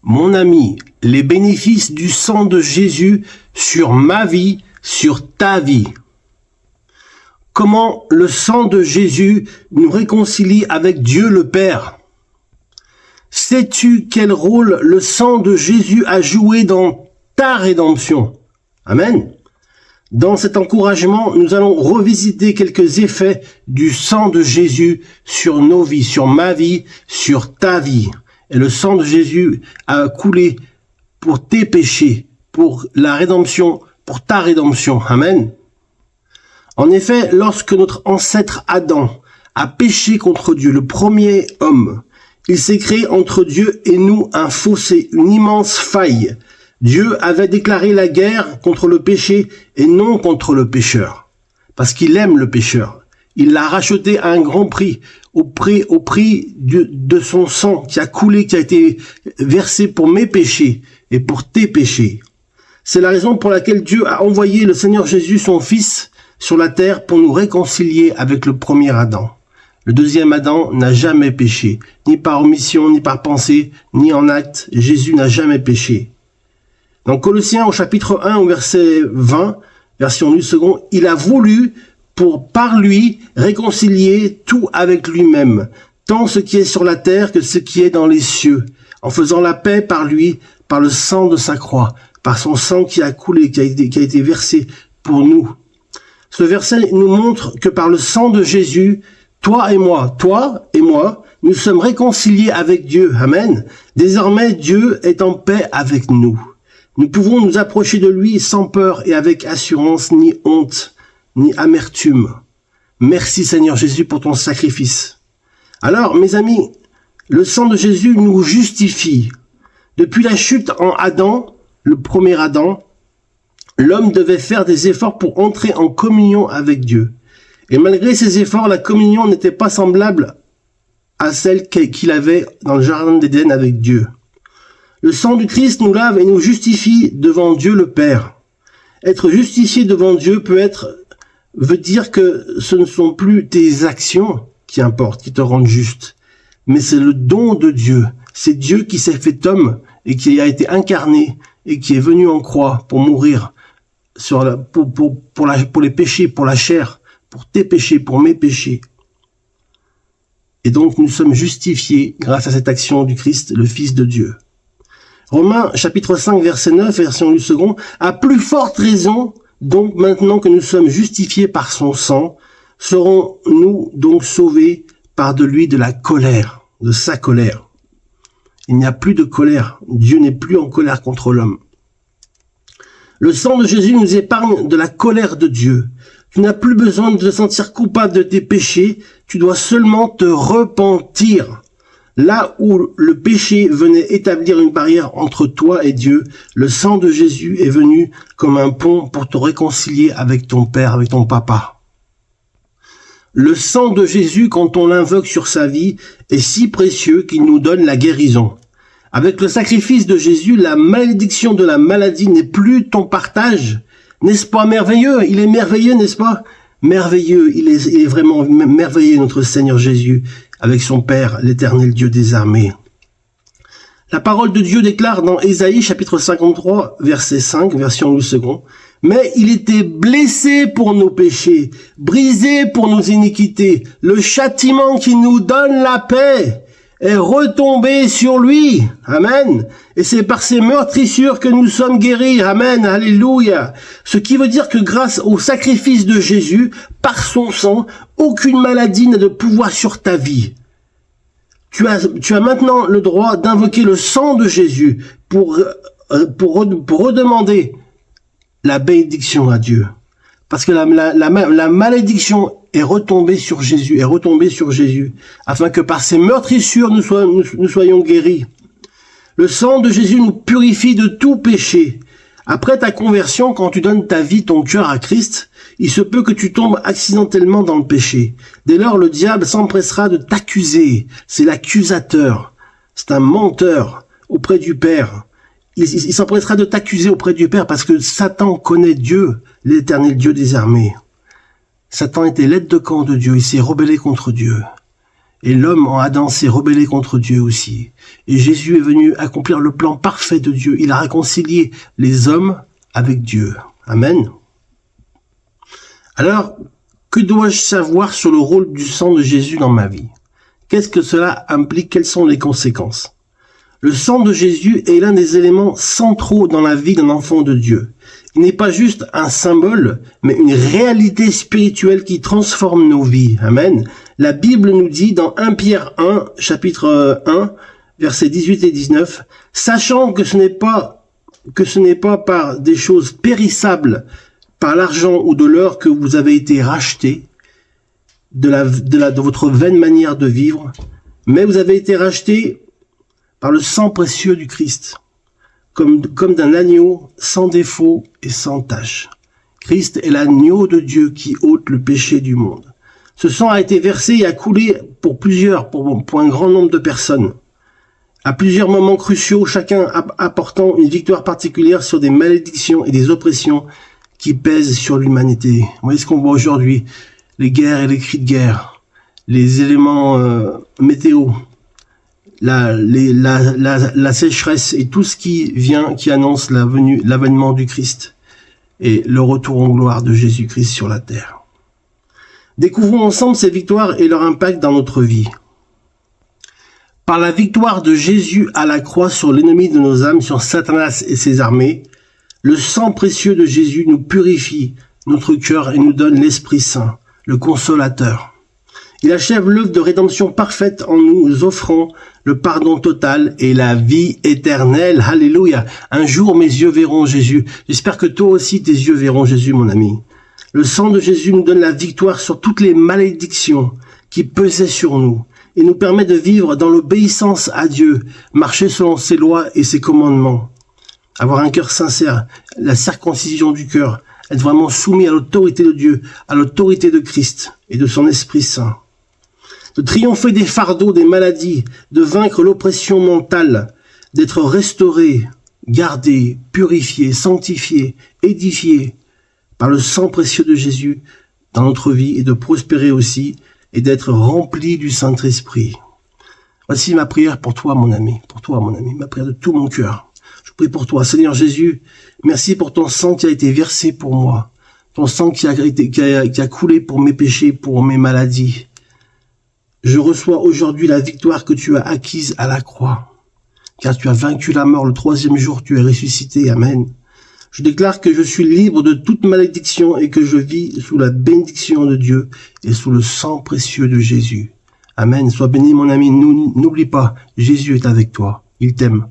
Mon ami, les bénéfices du sang de Jésus sur ma vie, sur ta vie. Comment le sang de Jésus nous réconcilie avec Dieu le Père? Sais-tu quel rôle le sang de Jésus a joué dans ta rédemption? Amen. Dans cet encouragement, nous allons revisiter quelques effets du sang de Jésus sur nos vies, sur ma vie, sur ta vie. Et le sang de Jésus a coulé pour tes péchés, pour la rédemption, pour ta rédemption. Amen. En effet, lorsque notre ancêtre Adam a péché contre Dieu, le premier homme, il s'est créé entre Dieu et nous un fossé, une immense faille. Dieu avait déclaré la guerre contre le péché et non contre le pécheur, parce qu'il aime le pécheur. Il l'a racheté à un grand prix, au prix de son sang qui a coulé, qui a été versé pour mes péchés et pour tes péchés. C'est la raison pour laquelle Dieu a envoyé le Seigneur Jésus, son Fils, sur la terre pour nous réconcilier avec le premier Adam. Le deuxième Adam n'a jamais péché, ni par omission, ni par pensée, ni en acte. Jésus n'a jamais péché. Dans Colossiens au chapitre 1 au verset 20, version du second, il a voulu par lui réconcilier tout avec lui-même, tant ce qui est sur la terre que ce qui est dans les cieux, en faisant la paix par lui, par le sang de sa croix, par son sang qui a coulé, qui a été versé pour nous. Ce verset nous montre que par le sang de Jésus, toi et moi, nous sommes réconciliés avec Dieu. Amen. Désormais, Dieu est en paix avec nous. Nous pouvons nous approcher de lui sans peur et avec assurance, ni honte, ni amertume. Merci Seigneur Jésus pour ton sacrifice. Alors, mes amis, le sang de Jésus nous justifie. Depuis la chute en Adam, le premier Adam, l'homme devait faire des efforts pour entrer en communion avec Dieu. Et malgré ces efforts, la communion n'était pas semblable à celle qu'il avait dans le jardin d'Éden avec Dieu. Le sang du Christ nous lave et nous justifie devant Dieu le Père. Être justifié devant Dieu veut dire que ce ne sont plus tes actions qui importent, qui te rendent juste, mais c'est le don de Dieu. C'est Dieu qui s'est fait homme et qui a été incarné et qui est venu en croix pour mourir pour les péchés, pour la chair, pour tes péchés, pour mes péchés. Et donc nous sommes justifiés grâce à cette action du Christ, le Fils de Dieu. Romains chapitre 5 verset 9, version du second, à plus forte raison, donc maintenant que nous sommes justifiés par son sang, serons-nous donc sauvés par de la colère, de sa colère. Il n'y a plus de colère. Dieu n'est plus en colère contre l'homme. Le sang de Jésus nous épargne de la colère de Dieu. Tu n'as plus besoin de te sentir coupable de tes péchés, tu dois seulement te repentir. Là où le péché venait établir une barrière entre toi et Dieu, le sang de Jésus est venu comme un pont pour te réconcilier avec ton Père, avec ton Papa. Le sang de Jésus, quand on l'invoque sur sa vie, est si précieux qu'il nous donne la guérison. Avec le sacrifice de Jésus, la malédiction de la maladie n'est plus ton partage. N'est-ce pas merveilleux? Il est merveilleux, n'est-ce pas? Merveilleux, il est vraiment merveilleux, notre Seigneur Jésus, avec son Père, l'éternel Dieu des armées. La parole de Dieu déclare dans Ésaïe, chapitre 53, verset 5, version du second, « Mais il était blessé pour nos péchés, brisé pour nos iniquités. Le châtiment qui nous donne la paix est retombé sur lui. » Amen. Et c'est par ses meurtrissures que nous sommes guéris. Amen. Alléluia. Ce qui veut dire que grâce au sacrifice de Jésus, par son sang, aucune maladie n'a de pouvoir sur ta vie. Tu as maintenant le droit d'invoquer le sang de Jésus pour redemander la bénédiction à Dieu. Parce que la malédiction est retombée sur Jésus, afin que par ses meurtrissures nous soyons guéris. Le sang de Jésus nous purifie de tout péché. Après ta conversion, quand tu donnes ta vie, ton cœur à Christ, il se peut que tu tombes accidentellement dans le péché. Dès lors, le diable s'empressera de t'accuser. C'est l'accusateur. C'est un menteur auprès du Père. Il s'empressera de t'accuser auprès du Père parce que Satan connaît Dieu, l'éternel Dieu des armées. Satan était l'aide de camp de Dieu. Il s'est rebellé contre Dieu. Et l'homme en Adam s'est rebellé contre Dieu aussi. Et Jésus est venu accomplir le plan parfait de Dieu. Il a réconcilié les hommes avec Dieu. Amen. Alors, que dois-je savoir sur le rôle du sang de Jésus dans ma vie? Qu'est-ce que cela implique? Quelles sont les conséquences? Le sang de Jésus est l'un des éléments centraux dans la vie d'un enfant de Dieu. Il n'est pas juste un symbole, mais une réalité spirituelle qui transforme nos vies. Amen. La Bible nous dit dans 1 Pierre 1, chapitre 1, versets 18 et 19, « Sachant que ce n'est pas par des choses périssables, par l'argent ou de l'or que vous avez été rachetés de votre vaine manière de vivre, mais vous avez été rachetés par le sang précieux du Christ, comme d'un agneau sans défaut et sans tache. Christ est l'agneau de Dieu qui ôte le péché du monde. Ce sang a été versé et a coulé pour un grand nombre de personnes, à plusieurs moments cruciaux, chacun apportant une victoire particulière sur des malédictions et des oppressions qui pèsent sur l'humanité. Vous voyez ce qu'on voit aujourd'hui, les guerres et les cris de guerre, les éléments météo, la sécheresse et tout ce qui annonce l'avènement du Christ et le retour en gloire de Jésus-Christ sur la terre. Découvrons ensemble ces victoires et leur impact dans notre vie. Par la victoire de Jésus à la croix sur l'ennemi de nos âmes, sur Satanas et ses armées, le sang précieux de Jésus nous purifie notre cœur et nous donne l'Esprit Saint, le Consolateur. Il achève l'œuvre de rédemption parfaite en nous offrant le pardon total et la vie éternelle. Alléluia. Un jour, mes yeux verront Jésus. J'espère que toi aussi, tes yeux verront Jésus, mon ami. Le sang de Jésus nous donne la victoire sur toutes les malédictions qui pesaient sur nous et nous permet de vivre dans l'obéissance à Dieu, marcher selon ses lois et ses commandements. Avoir un cœur sincère, la circoncision du cœur, être vraiment soumis à l'autorité de Dieu, à l'autorité de Christ et de son Esprit Saint. De triompher des fardeaux, des maladies, de vaincre l'oppression mentale, d'être restauré, gardé, purifié, sanctifié, édifié par le sang précieux de Jésus dans notre vie et de prospérer aussi et d'être rempli du Saint-Esprit. Voici ma prière pour toi, mon ami, ma prière de tout mon cœur. Je prie pour toi, Seigneur Jésus, merci pour ton sang qui a été versé pour moi, ton sang qui a coulé pour mes péchés, pour mes maladies. Je reçois aujourd'hui la victoire que tu as acquise à la croix, car tu as vaincu la mort, le 3e jour tu es ressuscité, Amen. Je déclare que je suis libre de toute malédiction et que je vis sous la bénédiction de Dieu et sous le sang précieux de Jésus. Amen. Sois béni, mon ami. N'oublie pas, Jésus est avec toi. Il t'aime.